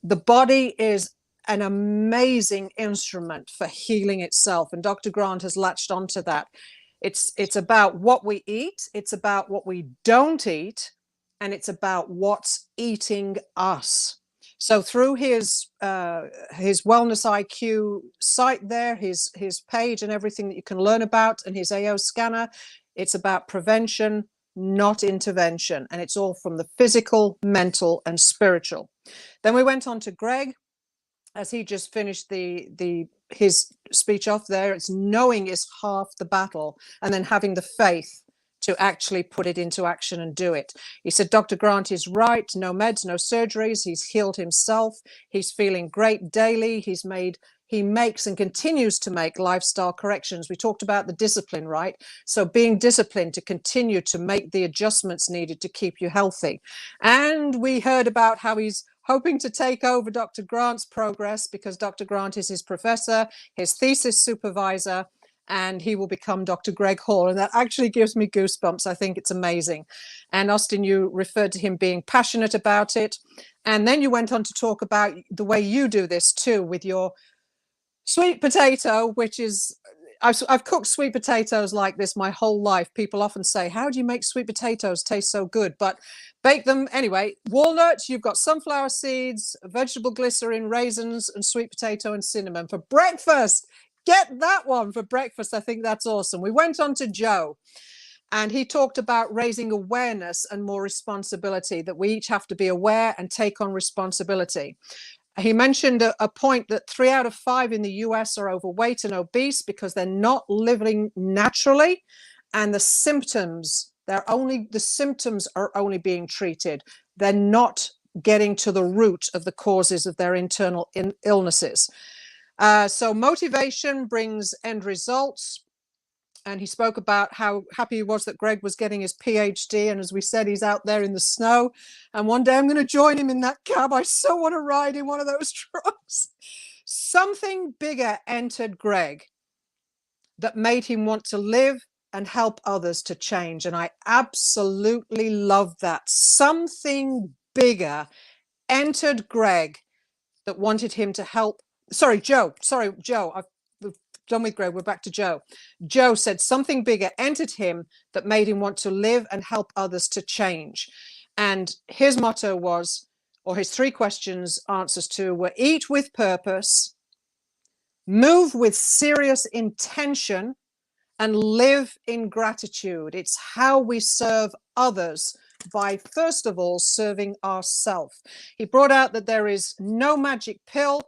the body is an amazing instrument for healing itself, and Dr. Grant has latched onto that. It's about what we eat, it's about what we don't eat, and it's about what's eating us. So through his Wellness IQ site there, his page and everything that you can learn about, and his AO scanner, it's about prevention, not intervention, and it's all from the physical, mental, and spiritual. Then we went on to Greg, as he just finished his speech off there. It's knowing is half the battle, and then having the faith to actually put it into action and do it. He said, Dr. Grant is right. No meds, no surgeries. He's healed himself. He's feeling great daily. He makes and continues to make lifestyle corrections. We talked about the discipline, right? So being disciplined to continue to make the adjustments needed to keep you healthy. And we heard about how he's hoping to take over Dr. Grant's progress because Dr. Grant is his professor, his thesis supervisor, and he will become Dr. Greg Hall. And that actually gives me goosebumps. I think it's amazing. And Austin, you referred to him being passionate about it. And then you went on to talk about the way you do this too with your sweet potato, which is, I've cooked sweet potatoes like this my whole life. People often say, how do you make sweet potatoes taste so good? But bake them anyway. Walnuts, you've got sunflower seeds, vegetable glycerin, raisins, and sweet potato and cinnamon for breakfast. Get that one for breakfast. I think that's awesome. We went on to Joe, and he talked about raising awareness and more responsibility, that we each have to be aware and take on responsibility. He mentioned a point that 3 out of 5 in the US are overweight and obese because they're not living naturally, and the symptoms are only being treated. They're not getting to the root of the causes of their internal illnesses. So motivation brings end results. And he spoke about how happy he was that Greg was getting his PhD. And as we said, he's out there in the snow. And one day I'm going to join him in that cab. I so want to ride in one of those trucks. Something bigger entered Greg that made him want to live and help others to change. And I absolutely love that. Something bigger entered Greg that wanted him to help. Joe. I've done with Greg. We're back to Joe. Joe said something bigger entered him that made him want to live and help others to change. And his motto was, or his 3 questions answers to were: eat with purpose, move with serious intention, and live in gratitude. It's how we serve others by, first of all, serving ourselves. He brought out that there is no magic pill.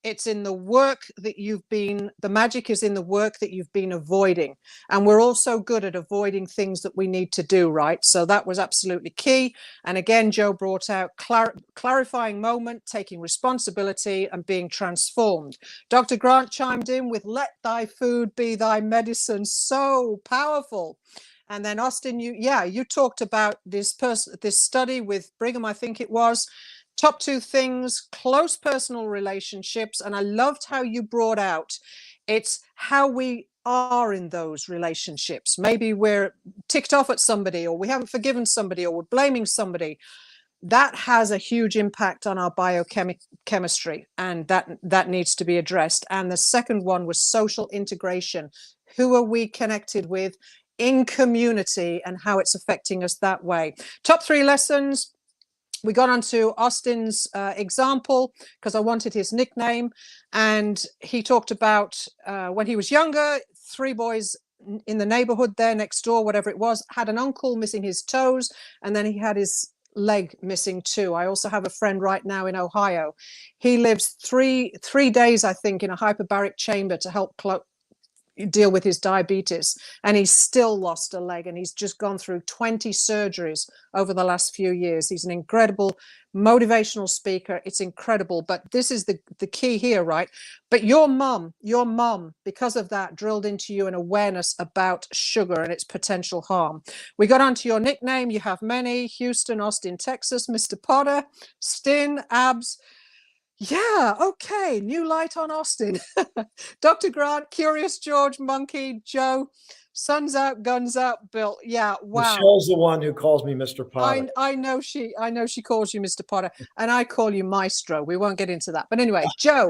It's in the work that the magic is in the work that you've been avoiding. And we're also good at avoiding things that we need to do, right? So that was absolutely key. And again, Joe brought out clarifying moment, taking responsibility and being transformed. Dr. Grant chimed in with let thy food be thy medicine. So powerful. And then Austin, you talked about this study with Brigham, I think it was. Top 2 things, close personal relationships. And I loved how you brought out, it's how we are in those relationships. Maybe we're ticked off at somebody, or we haven't forgiven somebody, or we're blaming somebody. That has a huge impact on our biochemistry, and that needs to be addressed. And the second one was social integration. Who are we connected with in community and how it's affecting us that way? Top 3 lessons. We got onto Austin's example because I wanted his nickname. And he talked about when he was younger, 3 boys in the neighborhood there next door, whatever it was, had an uncle missing his toes, and then he had his leg missing too. I also have a friend right now in Ohio. He lives three days, I think, in a hyperbaric chamber to help deal with his diabetes, and he's still lost a leg, and he's just gone through 20 surgeries over the last few years. He's an incredible motivational speaker. It's incredible. But this is the key here, right? But your mom, because of that, drilled into you an awareness about sugar and its potential harm. We got onto your nickname. You have many: Houston, Austin, Texas, Mr. Potter, Stin, Abs. Yeah, okay, new light on Austin. Dr. Grant, Curious George, Monkey, Joe, Sun's out, guns out, Bill. Yeah, wow. Michelle's the one who calls me Mr. Potter. I know she calls you Mr. Potter, and I call you Maestro. We won't get into that. But anyway, Joe,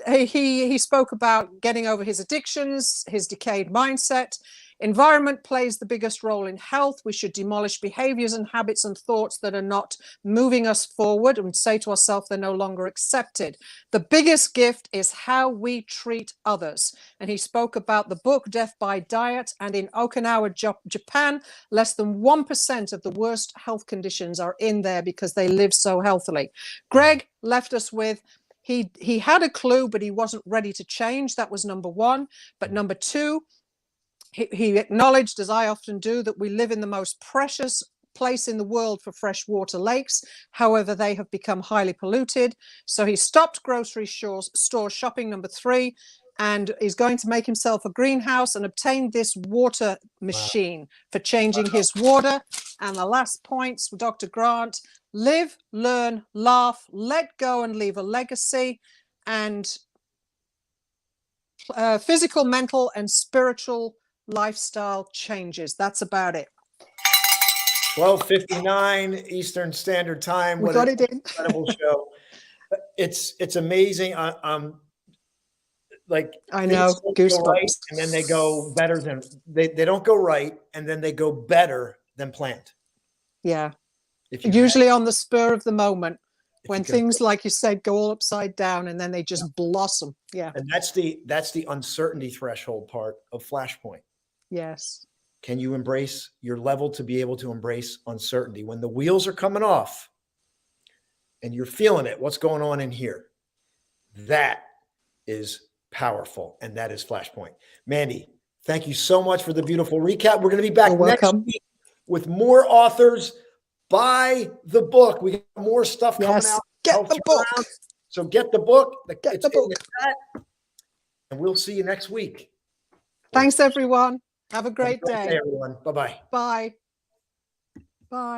he spoke about getting over his addictions, his decayed mindset. Environment plays the biggest role in health. We should demolish behaviors and habits and thoughts that are not moving us forward and say to ourselves they're no longer accepted. The biggest gift is how we treat others. And he spoke about the book Death by Diet. And in Okinawa, Japan, less than 1% of the worst health conditions are in there because they live so healthily. Greg left us with, he had a clue, but he wasn't ready to change. That was number 1. But number 2, he acknowledged, as I often do, that we live in the most precious place in the world for freshwater lakes. However, they have become highly polluted. So he stopped grocery store shopping. Number 3, and he's going to make himself a greenhouse and obtain this water machine for changing his water. And the last points for Dr. Grant: live, learn, laugh, let go, and leave a legacy. And physical, mental, and spiritual lifestyle changes. That's about it. 12:59 Eastern Standard Time. We What got an it in. incredible show. It's amazing. I'm like, I things know, don't go right, goosebumps. and then they go better than they don't go right, and then they go better than planned. Yeah, If you usually on the spur of the moment, if when you can- things, like you said, go all upside down, and then they just blossom. Yeah. and that's the uncertainty threshold part of Flashpoint. Yes. Can you embrace your level to be able to embrace uncertainty when the wheels are coming off and you're feeling it? What's going on in here? That is powerful, and that is Flashpoint. Mandy, thank you so much for the beautiful recap. We're going to be back You're next welcome. week with more authors. Buy the book. We got more stuff coming Yes. out. Get Health the book. Turnaround. So get the book. Get It's the book. in the chat, and we'll see you next week. Thanks, everyone. Have a Have a great day. everyone. Bye-bye. Bye. Bye.